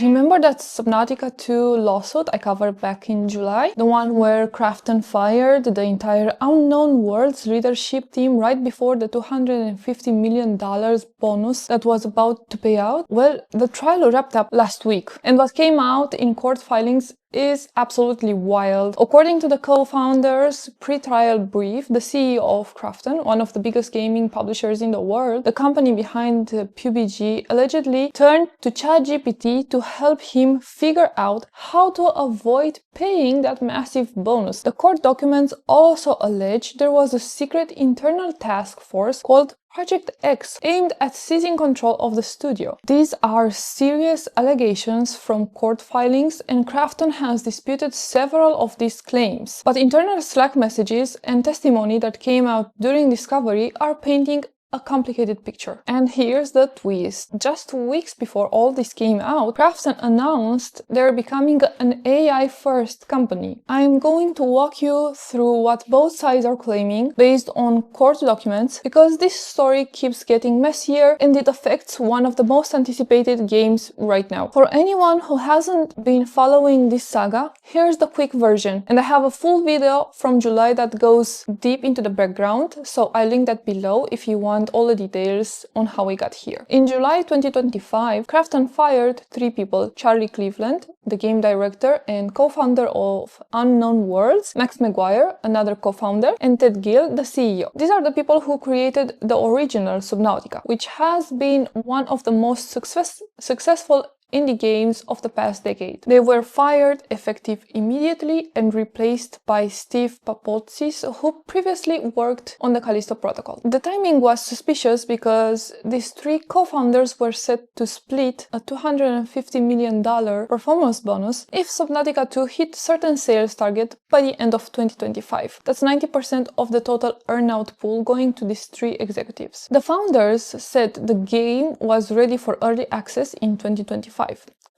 Remember that Subnautica 2 lawsuit I covered back in July? The one where Krafton fired the entire Unknown Worlds leadership team right before the $250 million bonus that was about to pay out? Well, the trial wrapped up last week, and what came out in court filings is absolutely wild. According to the co-founders' pre-trial brief, the CEO of Krafton, one of the biggest gaming publishers in the world, the company behind PUBG, allegedly turned to ChatGPT to help him figure out how to avoid paying that massive bonus. The court documents also allege there was a secret internal task force called Project X, aimed at seizing control of the studio. These are serious allegations from court filings, and Krafton has disputed several of these claims. But internal Slack messages and testimony that came out during discovery are painting a complicated picture. And here's the twist. Just weeks before all this came out, Krafton announced they're becoming an AI-first company. I'm going to walk you through what both sides are claiming based on court documents, because this story keeps getting messier and it affects one of the most anticipated games right now. For anyone who hasn't been following this saga, here's the quick version. And I have a full video from July that goes deep into the background, so I'll link that below if you want all the details on how we got here. In July 2025, Krafton fired 3 people: Charlie Cleveland, the game director and co-founder of Unknown Worlds, Max McGuire, another co-founder, and Ted Gill, the CEO. These are the people who created the original Subnautica, which has been one of the most successful indie games of the past decade. They were fired effective immediately and replaced by Steve Papotsis, who previously worked on the Callisto Protocol. The timing was suspicious because these 3 co-founders were set to split a $250 million performance bonus if Subnautica 2 hit certain sales target by the end of 2025. That's 90% of the total earnout pool going to these 3 executives. The founders said the game was ready for early access in 2025.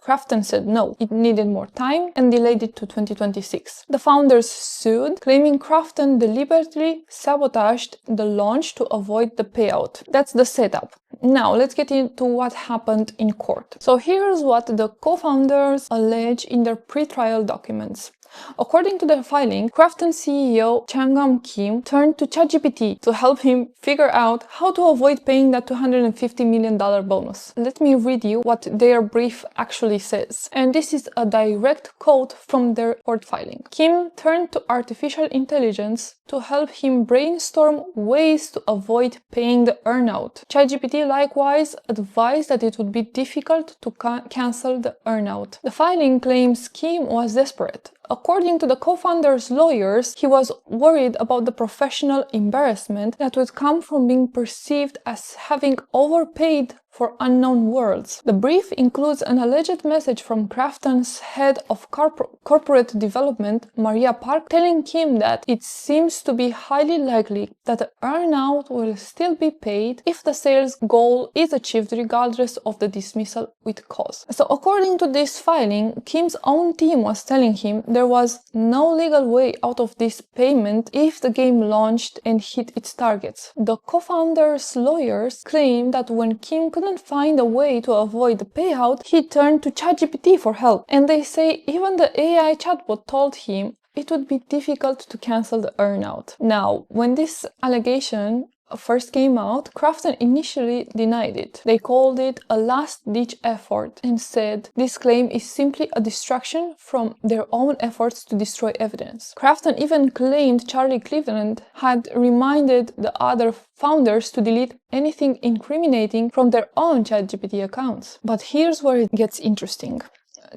Krafton said no, it needed more time and delayed it to 2026. The founders sued, claiming Krafton deliberately sabotaged the launch to avoid the payout. That's the setup. Now let's get into what happened in court. So here's what the co-founders allege in their pre-trial documents. According to the filing, Krafton CEO Changam Kim turned to ChatGPT to help him figure out how to avoid paying that $250 million bonus. Let me read you what their brief actually says. And this is a direct quote from their court filing. Kim turned to artificial intelligence to help him brainstorm ways to avoid paying the earnout. ChatGPT likewise advised that it would be difficult to cancel the earnout. The filing claims Kim was desperate. According to the co-founder's lawyers, he was worried about the professional embarrassment that would come from being perceived as having overpaid for Unknown Worlds. The brief includes an alleged message from Krafton's head of corporate development, Maria Park, telling Kim that it seems to be highly likely that the earnout will still be paid if the sales goal is achieved regardless of the dismissal with cause. So according to this filing, Kim's own team was telling him there was no legal way out of this payment if the game launched and hit its targets. The co-founders' lawyers claim that when Kim couldn't find a way to avoid the payout, he turned to ChatGPT for help. And they say even the AI chatbot told him it would be difficult to cancel the earnout. Now, when this allegation first came out, Krafton initially denied it. They called it a last-ditch effort and said this claim is simply a distraction from their own efforts to destroy evidence. Krafton even claimed Charlie Cleveland had reminded the other founders to delete anything incriminating from their own ChatGPT accounts. But here's where it gets interesting.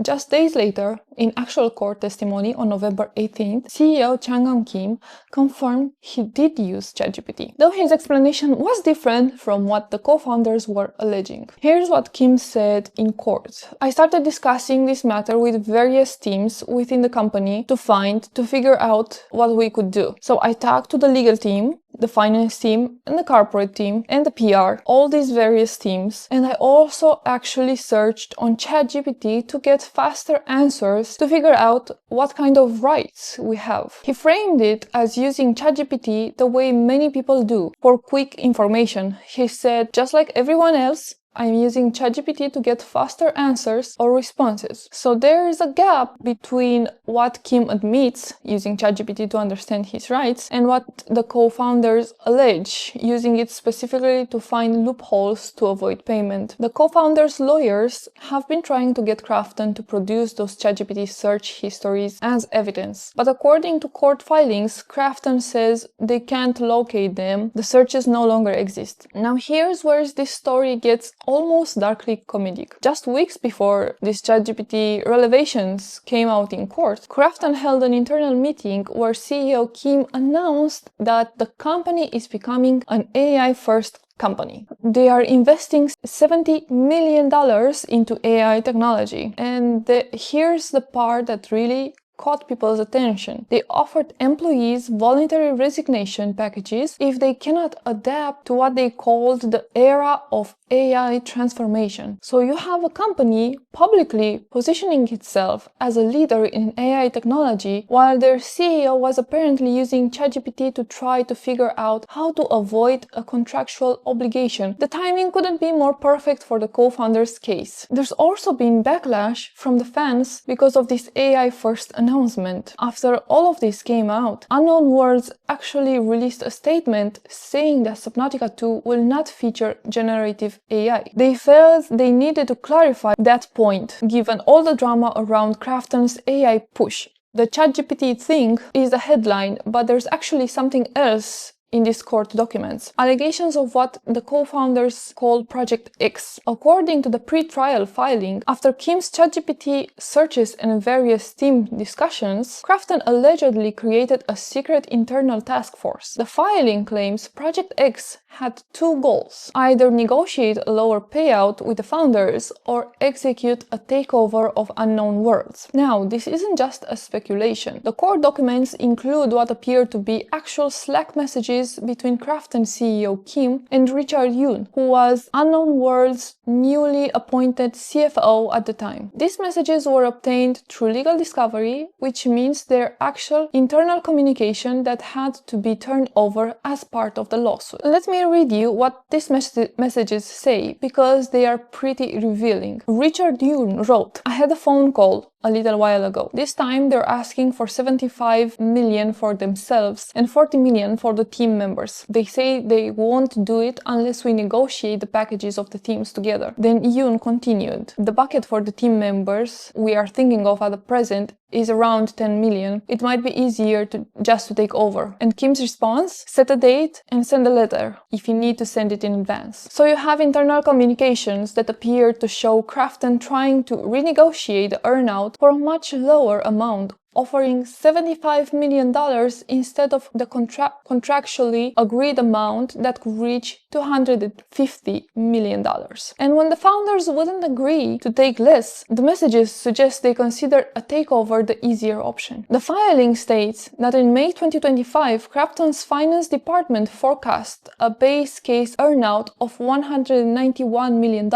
Just days later, in actual court testimony on November 18th, CEO Changam Kim confirmed he did use ChatGPT, though his explanation was different from what the co-founders were alleging. Here's what Kim said in court. I started discussing this matter with various teams within the company to figure out what we could do. So I talked to the legal team, the finance team, and the corporate team, and the PR, all these various teams, and I also actually searched on ChatGPT to get faster answers to figure out what kind of rights we have. He framed it as using ChatGPT the way many people do, for quick information. He said, just like everyone else, I'm using ChatGPT to get faster answers or responses. So there is a gap between what Kim admits, using ChatGPT to understand his rights, and what the co-founders allege, using it specifically to find loopholes to avoid payment. The co-founders' lawyers have been trying to get Krafton to produce those ChatGPT search histories as evidence. But according to court filings, Krafton says they can't locate them. The searches no longer exist. Now here's where this story gets almost darkly comedic. Just weeks before these ChatGPT revelations came out in court, Krafton held an internal meeting where CEO Kim announced that the company is becoming an AI-first company. They are investing $70 million into AI technology. And here's the part that really caught people's attention. They offered employees voluntary resignation packages if they cannot adapt to what they called the era of AI transformation. So you have a company publicly positioning itself as a leader in AI technology, while their CEO was apparently using ChatGPT to try to figure out how to avoid a contractual obligation. The timing couldn't be more perfect for the co-founders' case. There's also been backlash from the fans because of this AI-first announcement. After all of this came out, Unknown Worlds actually released a statement saying that Subnautica 2 will not feature generative AI. They felt they needed to clarify that point, given all the drama around Krafton's AI push. The ChatGPT thing is the headline, but there's actually something else in these court documents. Allegations of what the co-founders call Project X. According to the pre-trial filing, after Kim's ChatGPT searches and various team discussions, Krafton allegedly created a secret internal task force. The filing claims Project X had two goals: either negotiate a lower payout with the founders or execute a takeover of Unknown Worlds. Now, this isn't just a speculation. The court documents include what appear to be actual Slack messages between Krafton CEO Kim and Richard Yoon, who was Unknown Worlds' newly appointed CFO at the time. These messages were obtained through legal discovery, which means they're actual internal communication that had to be turned over as part of the lawsuit. Let me read you what these messages say, because they are pretty revealing. Richard Yoon wrote, "I had a phone call a little while ago. This time they're asking for 75 million for themselves and 40 million for the team members. They say they won't do it unless we negotiate the packages of the teams together." Then Yoon continued, "The bucket for the team members we are thinking of at the present is around 10 million. It might be easier to take over." And Kim's response: "Set a date and send a letter if you need to send it in advance." So you have internal communications that appear to show Krafton trying to renegotiate the earnout for a much lower amount, offering $75 million instead of the contractually agreed amount that could reach $250 million. And when the founders wouldn't agree to take less, the messages suggest they consider a takeover the easier option. The filing states that in May 2025, Krafton's finance department forecast a base case earnout of $191 million.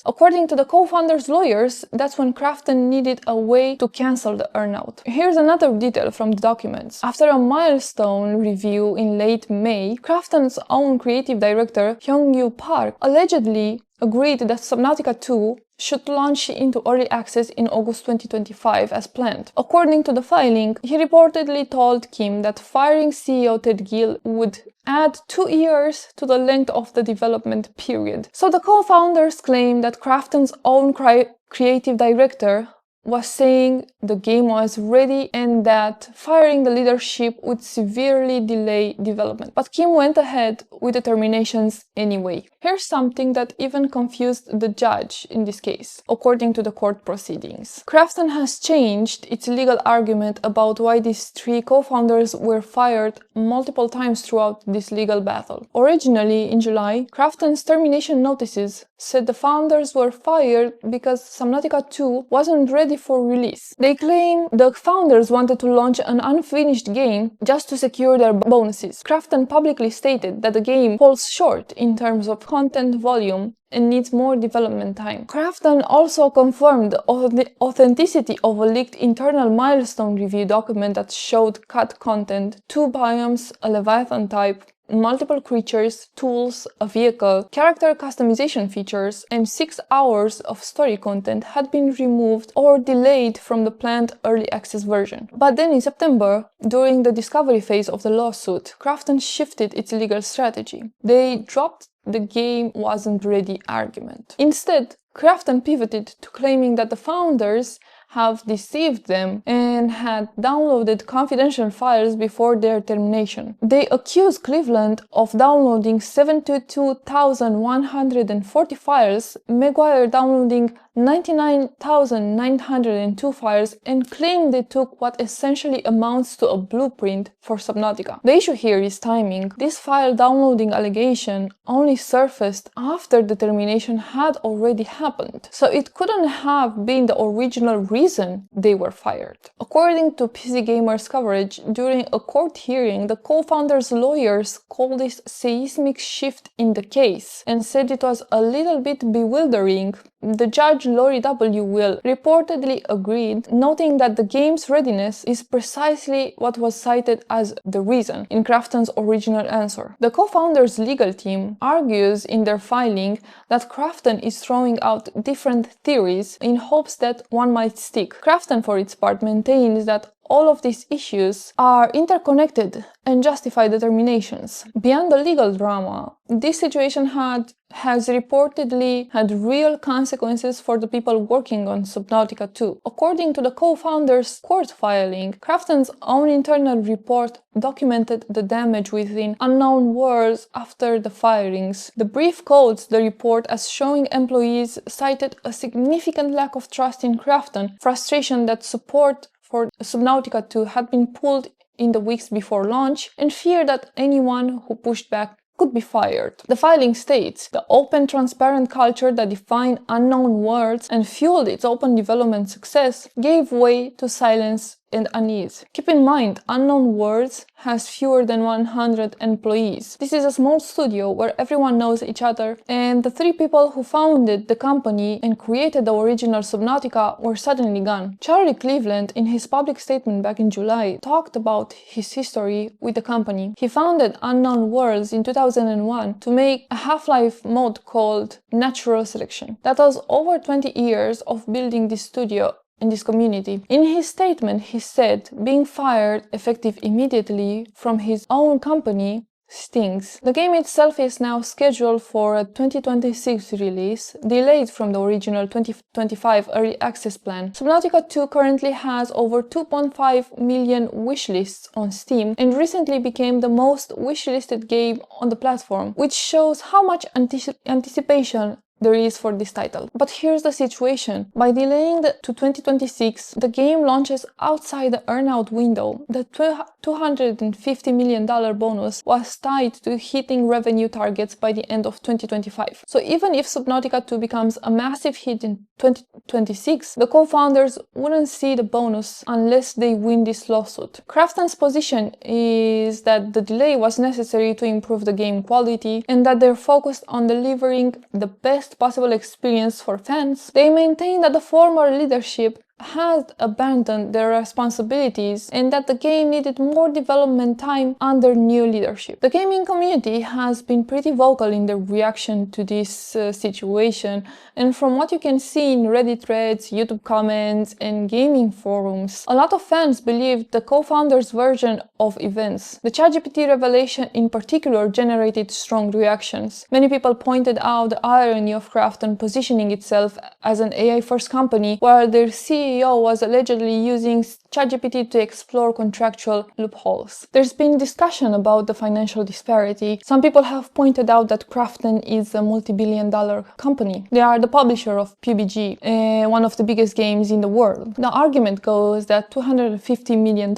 According to the co-founders' lawyers, that's when Krafton needed a way to cancel the earnout. Here's another detail from the documents. After a milestone review in late May, Krafton's own creative director, Hyung-Yu Park, allegedly agreed that Subnautica 2 should launch into early access in August 2025 as planned. According to the filing, he reportedly told Kim that firing CEO Ted Gill would add 2 years to the length of the development period. So the co-founders claim that Krafton's own creative director was saying the game was ready and that firing the leadership would severely delay development. But Kim went ahead with the terminations anyway. Here's something that even confused the judge in this case, according to the court proceedings. Krafton has changed its legal argument about why these three co-founders were fired multiple times throughout this legal battle. Originally, in July, Krafton's termination notices said the founders were fired because Subnautica 2 wasn't ready for release. They claim the founders wanted to launch an unfinished game just to secure their bonuses. Krafton publicly stated that the game falls short in terms of content volume and needs more development time. Krafton also confirmed the authenticity of a leaked internal milestone review document that showed cut content, 2 biomes, a Leviathan type, multiple creatures, tools, a vehicle, character customization features, and 6 hours of story content had been removed or delayed from the planned early access version. But then in September, during the discovery phase of the lawsuit, Krafton shifted its legal strategy. They dropped the game wasn't ready argument. Instead, Krafton pivoted to claiming that the founders have deceived them and had downloaded confidential files before their termination. They accused Cleveland of downloading 72,140 files, Maguire downloading 99,902 files, and claimed they took what essentially amounts to a blueprint for Subnautica. The issue here is timing. This file downloading allegation only surfaced after the termination had already happened, so it couldn't have been the original reason they were fired. According to PC Gamer's coverage, during a court hearing, the co-founders' lawyers called this seismic shift in the case and said it was a little bit bewildering. The judge, Lori W. Will, reportedly agreed, noting that the game's readiness is precisely what was cited as the reason in Krafton's original answer. The co-founders' legal team argues in their filing that Krafton is throwing out different theories in hopes that one might stick. Krafton, for its part, maintains that all of these issues are interconnected and justify the terminations. Beyond the legal drama, this situation has reportedly had real consequences for the people working on Subnautica 2. According to the co-founders' court filing, Krafton's own internal report documented the damage within unknown worlds after the firings. The brief quotes the report as showing employees cited a significant lack of trust in Krafton, frustration that support for Subnautica 2 had been pulled in the weeks before launch, and fear that anyone who pushed back could be fired. The filing states, the open, transparent culture that defined Unknown Worlds and fueled its open development success gave way to silence and unease. Keep in mind, Unknown Worlds has fewer than 100 employees. This is a small studio where everyone knows each other, and the 3 people who founded the company and created the original Subnautica were suddenly gone. Charlie Cleveland, in his public statement back in July, talked about his history with the company. He founded Unknown Worlds in 2001 to make a Half-Life mod called Natural Selection. That was over 20 years of building this studio in this community. In his statement, he said being fired effective immediately from his own company stings. The game itself is now scheduled for a 2026 release, delayed from the original 2025 early access plan. Subnautica 2 currently has over 2.5 million wishlists on Steam and recently became the most wishlisted game on the platform, which shows how much anticipation there is for this title. But here's the situation. By delaying to 2026, the game launches outside the earnout window. The $250 million bonus was tied to hitting revenue targets by the end of 2025. So even if Subnautica 2 becomes a massive hit in 2026, the co-founders wouldn't see the bonus unless they win this lawsuit. Krafton's position is that the delay was necessary to improve the game quality and that they're focused on delivering the best possible experience for fans. They maintain that the former leadership had abandoned their responsibilities and that the game needed more development time under new leadership. The gaming community has been pretty vocal in their reaction to this situation, and from what you can see in Reddit threads, YouTube comments, and gaming forums, a lot of fans believe the co-founders' version of events. The ChatGPT revelation in particular generated strong reactions. Many people pointed out the irony of Krafton positioning itself as an AI-first company while their CEO was allegedly using ChatGPT to explore contractual loopholes. There's been discussion about the financial disparity. Some people have pointed out that Krafton is a multi-billion-dollar company. They are the publisher of PUBG, one of the biggest games in the world. The argument goes that $250 million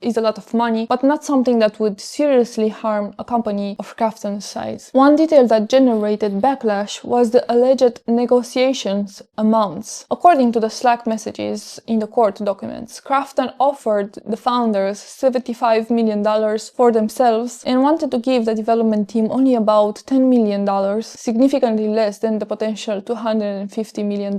is a lot of money, but not something that would seriously harm a company of Krafton's size. One detail that generated backlash was the alleged negotiations amounts. According to the Slack messages in the court documents, Krafton offered the founders $75 million for themselves and wanted to give the development team only about $10 million, significantly less than the potential $250 million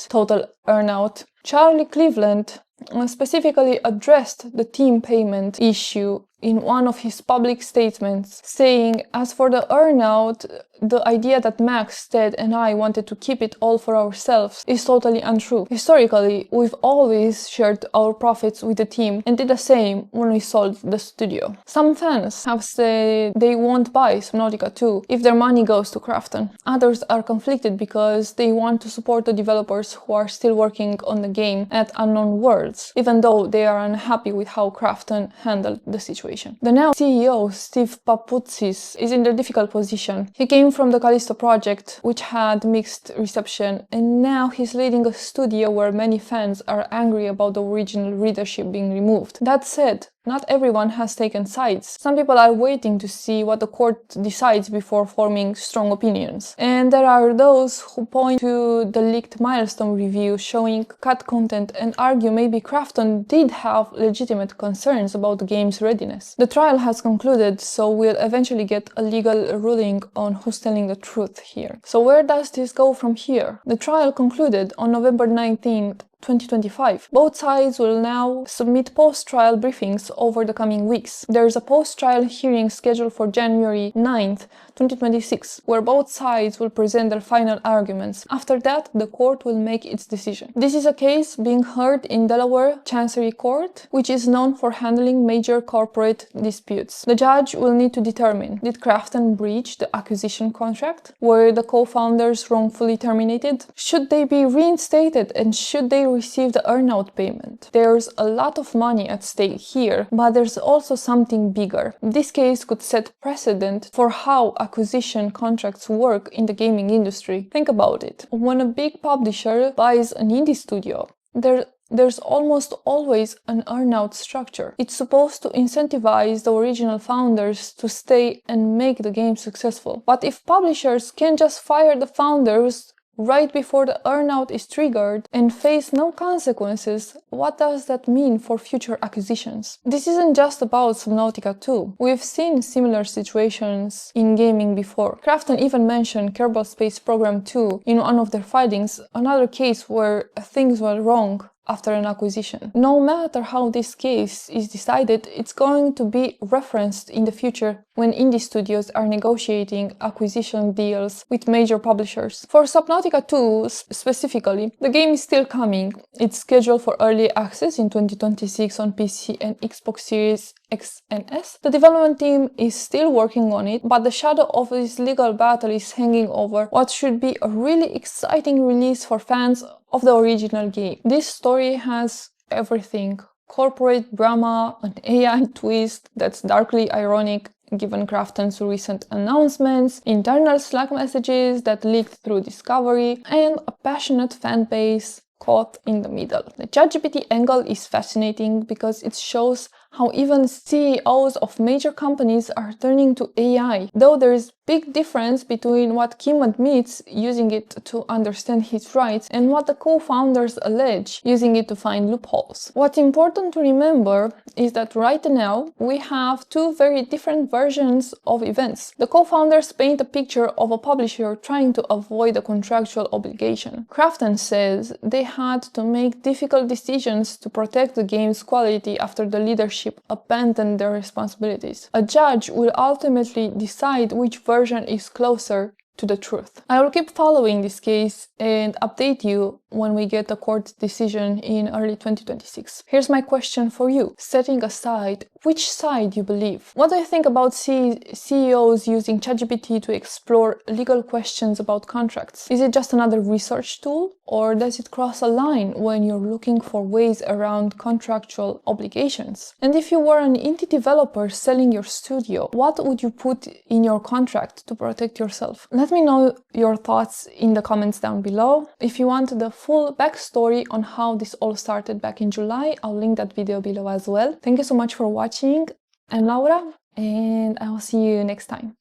total earnout. Charlie Cleveland specifically addressed the team payment issue in one of his public statements, saying, "As for the earnout, the idea that Max, Ted, and I wanted to keep it all for ourselves is totally untrue. Historically, we've always shared our profits with the team and did the same when we sold the studio." Some fans have said they won't buy Subnautica 2 if their money goes to Krafton. Others are conflicted because they want to support the developers who are still working on the game at Unknown Worlds, even though they are unhappy with how Krafton handled the situation. The now CEO, Steve Papoutsis, is in a difficult position. He came from the Callisto project, which had mixed reception, and now he's leading a studio where many fans are angry about the original readership being removed. That said, not everyone has taken sides. Some people are waiting to see what the court decides before forming strong opinions. And there are those who point to the leaked milestone review showing cut content and argue maybe Krafton did have legitimate concerns about the game's readiness. The trial has concluded, so we'll eventually get a legal ruling on who's telling the truth here. So where does this go from here? The trial concluded on November 19th, 2025. Both sides will now submit post-trial briefings over the coming weeks. There is a post-trial hearing scheduled for January 9th, 2026, where both sides will present their final arguments. After that, the court will make its decision. This is a case being heard in Delaware Chancery Court, which is known for handling major corporate disputes. The judge will need to determine, did Krafton breach the acquisition contract? Were the co-founders wrongfully terminated? Should they be reinstated, and should they receive the earnout payment? There's a lot of money at stake here, but there's also something bigger. This case could set precedent for how acquisition contracts work in the gaming industry. Think about it. When a big publisher buys an indie studio, there's almost always an earnout structure. It's supposed to incentivize the original founders to stay and make the game successful. But if publishers can just fire the founders right before the earnout is triggered and face no consequences, what does that mean for future acquisitions? This isn't just about Subnautica 2. We've seen similar situations in gaming before. Krafton even mentioned Kerbal Space Program 2 in one of their filings, another case where things went wrong after an acquisition. No matter how this case is decided, it's going to be referenced in the future when indie studios are negotiating acquisition deals with major publishers. For Subnautica 2 specifically, the game is still coming. It's scheduled for early access in 2026 on PC and Xbox Series X and S. The development team is still working on it, but the shadow of this legal battle is hanging over what should be a really exciting release for fans of the original game. This story has everything: corporate drama, an AI twist that's darkly ironic given Krafton's recent announcements, internal Slack messages that leaked through Discovery, and a passionate fan base caught in the middle. The ChatGPT angle is fascinating because it shows how even CEOs of major companies are turning to AI, though there is big difference between what Kim admits using it to understand his rights and what the co-founders allege using it to find loopholes. What's important to remember is that right now we have two very different versions of events. The co-founders paint a picture of a publisher trying to avoid a contractual obligation. Krafton says they had to make difficult decisions to protect the game's quality after the leadership abandoned their responsibilities. A judge will ultimately decide which version is closer to the truth. I will keep following this case and update you when we get a court decision in early 2026. Here's my question for you. Setting aside which side you believe, what do you think about CEOs using ChatGPT to explore legal questions about contracts? Is it just another research tool, or does it cross a line when you're looking for ways around contractual obligations? And if you were an indie developer selling your studio, what would you put in your contract to protect yourself? Let me know your thoughts in the comments down below. If you want the full backstory on how this all started back in July, I'll link that video below as well. Thank you so much for watching. I'm Laura, and I will see you next time.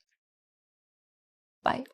Bye.